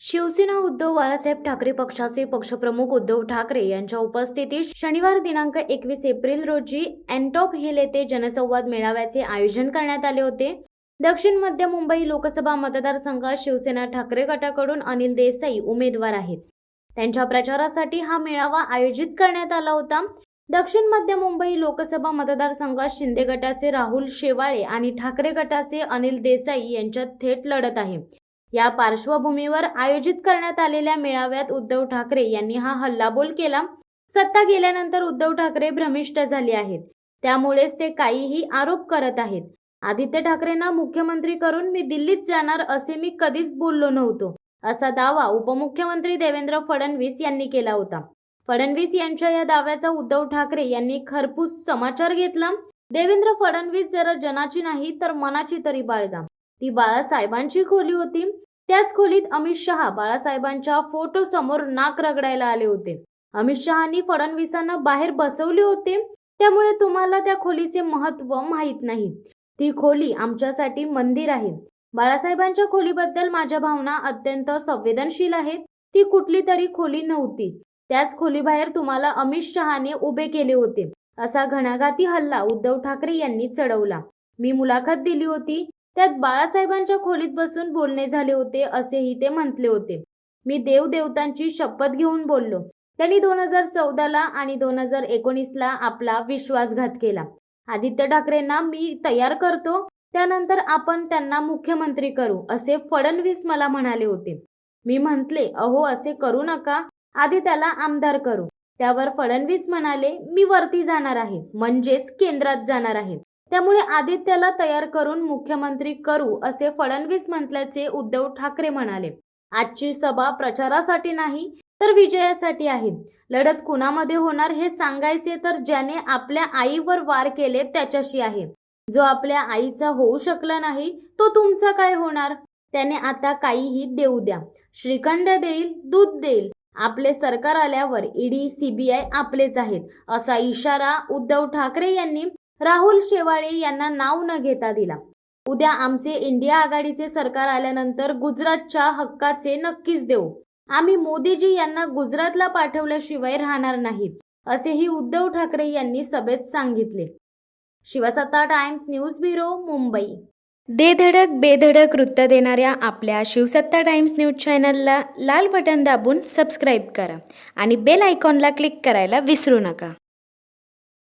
शिवसेना उद्धव बाळासाहेब ठाकरे पक्षाचे पक्षप्रमुख उद्धव ठाकरे यांच्या उपस्थितीत शनिवार दिनांक 21 एप्रिल रोजी एनटॉप हिल येथे जनसंवाद मेळाव्याचे आयोजन करण्यात आले होते। दक्षिण मध्य मुंबई लोकसभा मतदारसंघात शिवसेना ठाकरे गटाकडून अनिल देसाई उमेदवार आहेत। त्यांच्या प्रचारासाठी हा मेळावा आयोजित करण्यात आला होता। दक्षिण मध्य मुंबई लोकसभा मतदारसंघात शिंदे गटाचे राहुल शेवाळे आणि ठाकरे गटाचे अनिल देसाई यांच्यात थेट लढत आहे। या पार्श्वभूमीवर आयोजित करण्यात आलेल्या मेळाव्यात उद्धव ठाकरे यांनी हा हल्लाबोल केला। सत्ता गेल्यानंतर उद्धव ठाकरे भ्रमिष्ट झाले आहेत, त्यामुळेच ते काहीही आरोप करत आहेत। आदित्य ठाकरेंना मुख्यमंत्री करून मी दिल्लीत जाणार असे मी कधीच बोललो नव्हतो, असा दावा उपमुख्यमंत्री देवेंद्र फडणवीस यांनी केला होता। फडणवीस यांच्या या दाव्याचा उद्धव ठाकरे यांनी खरपूस समाचार घेतला। देवेंद्र फडणवीस जरा जनाची नाही तर मनाची तरी बाळगा। ती बाळासाहेबांची खोली होती। त्याच खोलीत अमित शहा बाळासाहेबांच्या फोटो समोर नाक रगडायला आले होते। अमित शहांनी फडणवीसांना बाहेर बसवले होते, त्यामुळे तुम्हाला त्या खोलीचे महत्त्व माहीत नाही। ती खोली आमच्यासाठी मंदिर आहे। बाळासाहेबांच्या खोलीबद्दल माझ्या भावना अत्यंत संवेदनशील आहेत। ती कुठली तरी खोली नव्हती, त्याच खोलीबाहेर तुम्हाला अमित शहाने उभे केले होते, असा घणाघाती हल्ला उद्धव ठाकरे यांनी चढवला। मी मुलाखत दिली होती, त्यात बाळासाहेबांच्या खोलीत बसून बोलणे झाले होते असेही ते म्हटले होते। मी देवदेवतांची शपथ घेऊन बोललो। त्यांनी 2014ला आणि 2019ला आपला विश्वासघात केला। आदित्य ठाकरेंना मी तयार करतो, त्यानंतर आपण त्यांना मुख्यमंत्री करू, असे फडणवीस मला म्हणाले होते। मी म्हटले, अहो असे करू नका, आधी त्याला आमदार करू। त्यावर फडणवीस म्हणाले, मी वरती जाणार आहे, म्हणजेच केंद्रात जाणार आहे, त्यामुळे आदित्यला तयार करून मुख्यमंत्री करू, असे फडणवीस म्हटल्याचे उद्धव ठाकरे म्हणाले। आजची सभा प्रचारासाठी नाही तर विजयासाठी आहे। लढत कुणामध्ये होणार हे सांगायचे तर ज्याने आपल्या आईवर वार केले त्याच्याशी आहे। जो आपल्या आईचा होऊ शकला नाही तो तुमचा काय होणार? त्याने आता काहीही देऊ द्या, श्रीखंड देईल, दूध देईल, आपले सरकार आल्यावर ईडी सीबीआय आपलेच आहेत, असा इशारा उद्धव ठाकरे यांनी राहुल शेवाळे यांना नाव न घेता दिला। उद्या आमचे इंडिया आघाडीचे सरकार आल्यानंतर गुजरातच्या हक्काचे नक्कीच देऊ। आम्ही मोदीजी यांना गुजरातला पाठवल्याशिवाय राहणार नाही, असेही उद्धव ठाकरे यांनी सभेत सांगितले। शिवसत्ता टाइम्स न्यूज ब्युरो, मुंबई। दे धडक बेधडक वृत्त देणाऱ्या आपल्या शिवसत्ता टाइम्स न्यूज चॅनलला लाल बटन दाबून सबस्क्राईब करा आणि बेल आयकॉनला क्लिक करायला विसरू नका।